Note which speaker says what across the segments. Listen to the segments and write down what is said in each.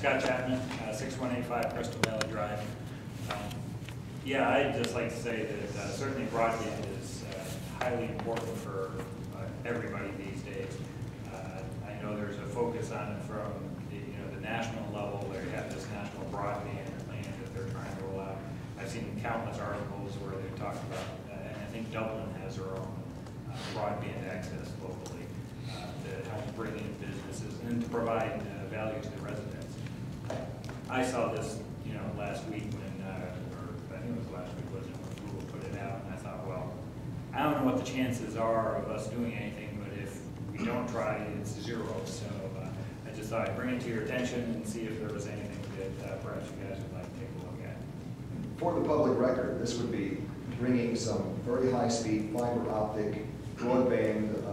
Speaker 1: Chapman, 6185 Crystal Valley Drive. Yeah, I'd just like to say that certainly broadband is highly important for everybody these days. I know there's a focus on it from the national level. They have this national broadband plan that they're trying to roll out. I've seen countless articles where they talk about, and I think Dublin has their own broadband access locally to help bring in businesses and to provide value to the residents. I saw this, last week when, or I think it was last week, wasn't it, when Google put it out, and I thought, well, I don't know what the chances are of us doing anything, but if we don't try, it's zero. So I just thought I'd bring it to your attention and see if there was anything that perhaps you guys would like to take a look at.
Speaker 2: For the public record, this would be bringing some very high-speed fiber optic broadband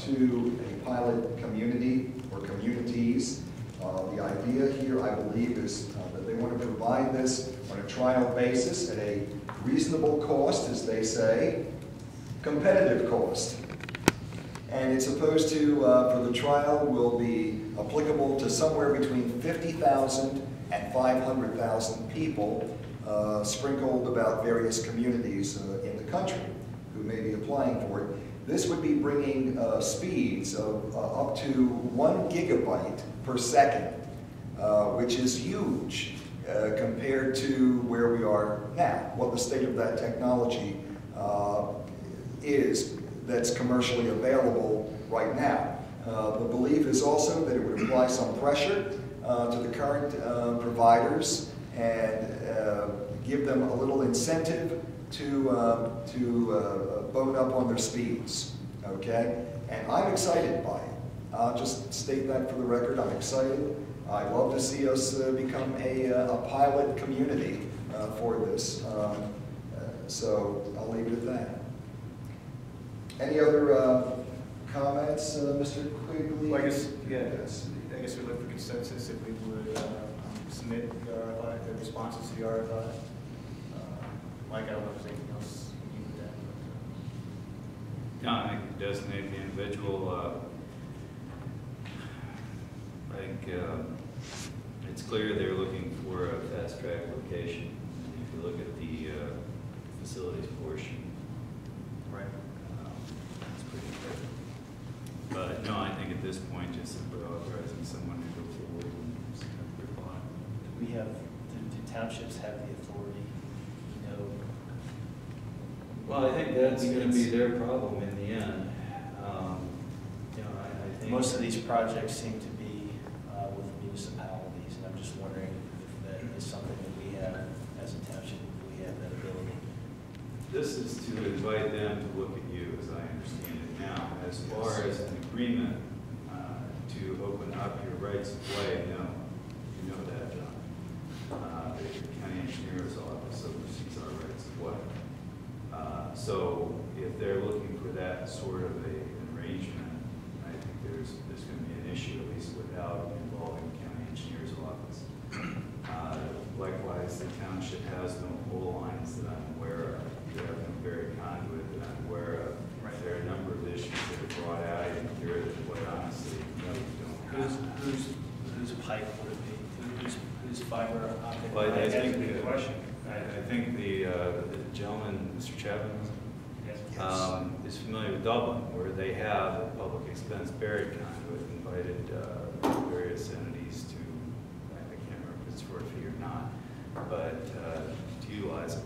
Speaker 2: to a pilot community or communities. The idea here, I believe, is that they want to provide this on a trial basis at a reasonable cost, as they say, competitive cost. And it's supposed to, for the trial, will be applicable to somewhere between 50,000 and 500,000 people sprinkled about various communities in the country who may be applying for it. This would be bringing speeds of up to 1 gigabyte per second, which is huge compared to where we are now, what the state of that technology is that's commercially available right now. The belief is also that it would apply some pressure to the current providers and give them a little incentive to bone up on their speeds, okay? And I'm excited by it. I'll just state that for the record. I'm excited. I'd love to see us become a pilot community for this. So I'll leave it at that. Any other comments, Mr. Quigley?
Speaker 3: Well, I guess, yeah, I guess we look for consensus if we would submit the RFI, the responses to the RFI. Mike, I don't know if there's anything else you would add.
Speaker 4: No, I think designate the individual. I think it's clear they're looking for a fast track location. If you look at the facilities portion,
Speaker 3: Right.
Speaker 4: It's pretty good. But no, I think at this point, just simply authorizing someone to go forward and reply.
Speaker 5: Do we have, do townships have the authority?
Speaker 4: Well, I think that's going to be their problem in the end. I think
Speaker 5: most of these projects seem to be with municipalities, and I'm just wondering if that is something that we have as a township, if we have that ability.
Speaker 4: this is to invite them to look at you, as I understand it now. As far as an agreement to open up your rights of way, no. You know that, John. The county engineer's office oversees our rights of way. So if they're looking for that sort of an arrangement, I think there's going to be an issue, at least without involving the county engineer's office. Likewise, the township has no pole lines that I'm aware of. You have no buried conduit that I'm aware of.
Speaker 5: Right.
Speaker 4: There are a number of issues that are brought out in here that, quite honestly, no, you don't have.
Speaker 5: Whose pipe would it be? Whose fiber optic?
Speaker 4: Well, I think
Speaker 1: That's a good question.
Speaker 4: I think the gentleman, Mr. Chapman,
Speaker 1: Yes.
Speaker 4: is familiar with Dublin, where they have a public expense buried conduit, invited various entities to, I can't remember if it's for a fee or not, but to utilize it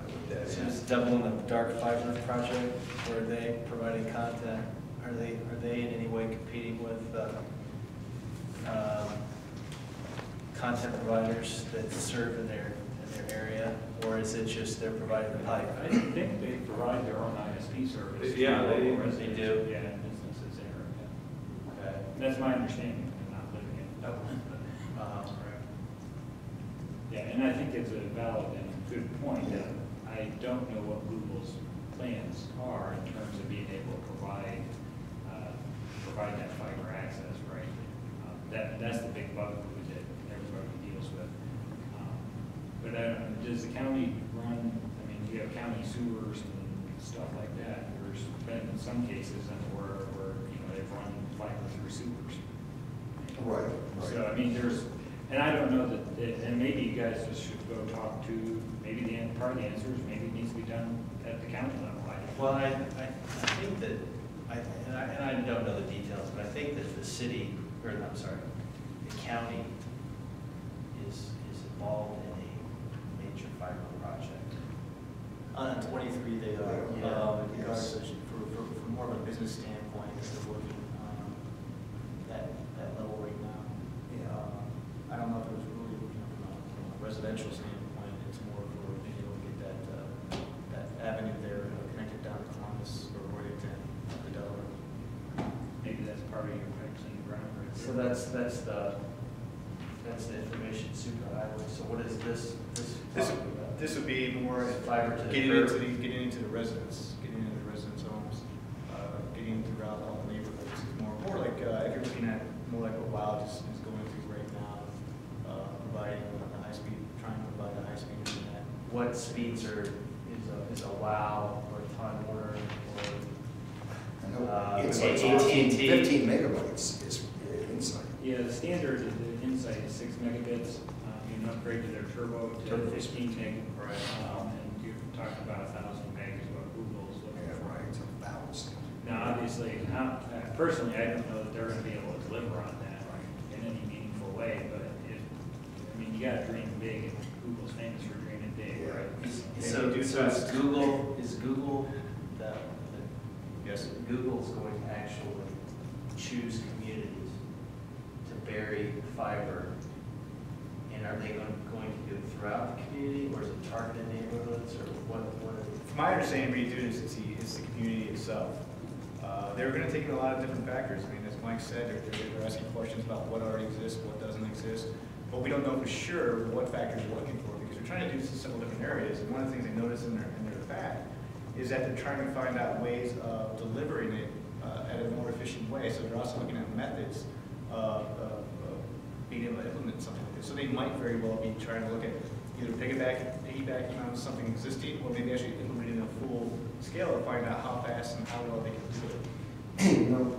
Speaker 4: with that.
Speaker 5: So is Dublin a dark fiber project where they providing content? Are they in any way competing with content providers that serve in their area, or is it just they're providing the pipe?
Speaker 1: I think they provide their own ISP service.
Speaker 4: Yeah, they
Speaker 1: do. Yeah, businesses there. Yeah.
Speaker 5: Okay.
Speaker 1: That's my understanding. I'm not living in Dublin. Yeah, and I think it's a valid and good point. I don't know what Google's plans are in terms of being able to provide that fiber access, right? That's the big bugaboo that everybody deals with. But does the county run, I mean, you have county sewers and stuff like that. There's been some cases where they've run fiber through sewers.
Speaker 2: Right.
Speaker 1: So, I mean, and I guys just should go talk to, maybe part of the answer is maybe it needs to be done at the county level.
Speaker 5: Well, I think that, and I don't know the details, but I think that the city, or I'm sorry, the county is involved in a major fiber project.
Speaker 3: On 23, they are.
Speaker 5: Yeah.
Speaker 3: Regardless of, from more of a business standpoint, they're working that level right now. I don't know if it was really from a residential standpoint. It's more for being able to get that avenue there connected down to Columbus or Worthington, the Delaware.
Speaker 1: Maybe that's part of your pipes in the ground. Right
Speaker 5: So
Speaker 1: there.
Speaker 5: that's the information superhighway. So what is this talking about?
Speaker 3: This would be more
Speaker 5: Fiber to the
Speaker 3: getting
Speaker 5: curb.
Speaker 3: getting into the residents, getting into the residents' homes, getting throughout all the neighborhoods. It's more like if you're looking at more like what WOW is going through right now, providing the high speed, trying to provide the high speed internet.
Speaker 5: What speeds is a WOW or a Time Warner
Speaker 2: I know
Speaker 5: or
Speaker 2: it's like
Speaker 5: AT&T?
Speaker 2: 15 megabytes is inside.
Speaker 1: Yeah, the standard, the Insight is 6 megabits. You can upgrade to their turbo to 15 meg.
Speaker 2: Right.
Speaker 1: And you're talking about 1,000 meg is what Google's looking
Speaker 2: Yeah,
Speaker 1: for.
Speaker 2: right, it's 1,000.
Speaker 1: Now, obviously, personally, I don't know that they're going to be able to deliver on that in any meaningful way, but you got to dream big, and Google's famous for dreaming big, right?
Speaker 5: So is Google the
Speaker 3: Yes.
Speaker 5: Google's going to actually choose communities to bury fiber, and are they going to do it throughout the community, or is it targeted neighborhoods, or what?
Speaker 3: From my understanding, what you do is it's the community itself. They're going to take in a lot of different factors. I mean, as Mike said, they're asking questions about what already exists, what doesn't exist. But we don't know for sure what factors we're looking for, because they're trying to do several different areas. And one of the things they notice in their fact is that they're trying to find out ways of delivering it at a more efficient way. So they're also looking at methods of being able to implement something like this. So they might very well be trying to look at either piggybacking on something existing, or maybe actually implementing a full scale to find out how fast and how well they can do it.
Speaker 2: You know,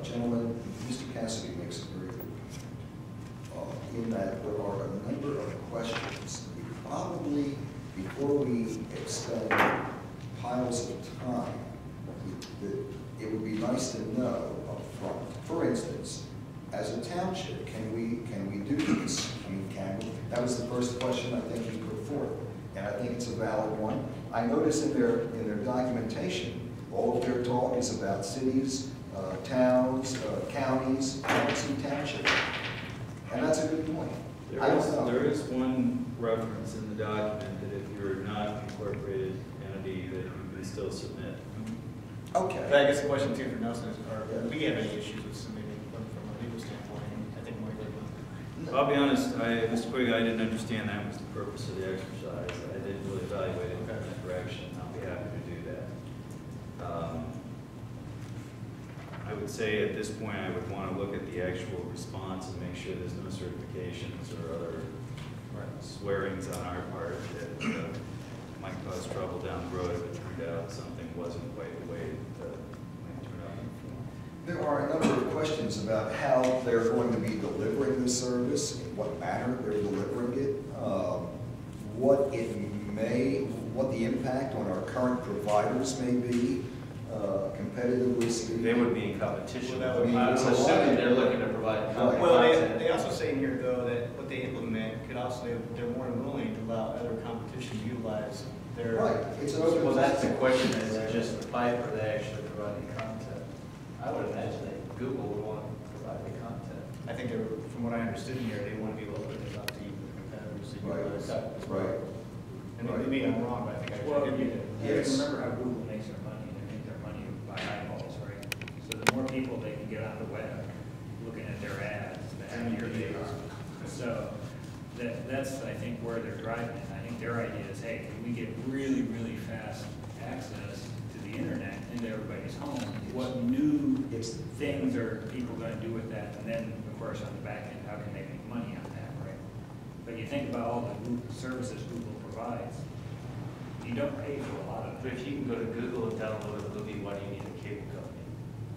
Speaker 2: gentlemen, Mr. Cassidy makes a very good point. In that there are a number of questions we probably, before we expend piles of time, that it would be nice to know up front. For instance, as a township, can we do this? I mean, can we? That was the first question I think he put forth, and I think it's a valid one. I notice in their documentation, all of their talk is about cities, towns, counties, and township, and that's a good point.
Speaker 4: There is one reference in the document that if you're not an incorporated entity, that you can still submit.
Speaker 2: Okay.
Speaker 3: But I guess the question too for Nelson is, do we have any issues with submitting from a legal standpoint? I think Mike would.
Speaker 4: I'll be honest, Mr. Quigg, I didn't understand that was the purpose of the exercise. I didn't really evaluate it in that direction. I'll be happy to do that. I would say at this point, I would want to look at the actual response and make sure there's no certifications or other swearings on our part that might cause trouble down the road if it turned out something wasn't quite the way it might turn out in the form.
Speaker 2: There are a number of questions about how they're going to be delivering the service, in what manner they're delivering it, what the impact on our current providers may be, competitively speaking.
Speaker 5: They would be in competition.
Speaker 3: Well, that would be-
Speaker 5: I'm assuming they're looking to provide content.
Speaker 3: Well, they also say in here though that what they implement could also, they're more than willing to allow other competition to utilize their.
Speaker 2: Right, it's an open.
Speaker 5: Well, that's the question, is it just the pipe, or they actually providing content? I would imagine that Google would want to provide the content.
Speaker 3: I think they're, from what I understood in here, they want to be able to open this up to even the competitors. to
Speaker 2: Right.
Speaker 3: utilize that as well.
Speaker 2: Right.
Speaker 3: And maybe I'm wrong, but I think I
Speaker 1: Well,
Speaker 3: should.
Speaker 1: you
Speaker 2: Yes.
Speaker 1: remember how Google makes their money. They make their money by eyeballs, right? So the more people they can get on the web looking at their ads, the happier they are. So that's, I think, where they're driving it. I think their idea is, hey, can we get really, really fast access to the internet into everybody's home? What new things are people going to do with that? And then, of course, on the back end, how can they make money on that, right? But you think about all the services Google provides, you don't pay for a lot of
Speaker 5: But
Speaker 1: it.
Speaker 5: if you can go to Google and download a movie, why do you need a cable company?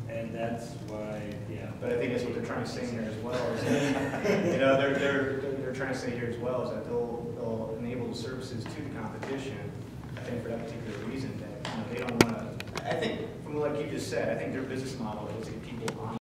Speaker 1: And that's why, yeah.
Speaker 3: But I think that's what they're trying to say in there as well. Is that, you know, they're they're trying to say here as well is that they'll enable the services to the competition, I think for that particular reason, that, they don't want to, I think, from what you just said, I think their business model is to get people on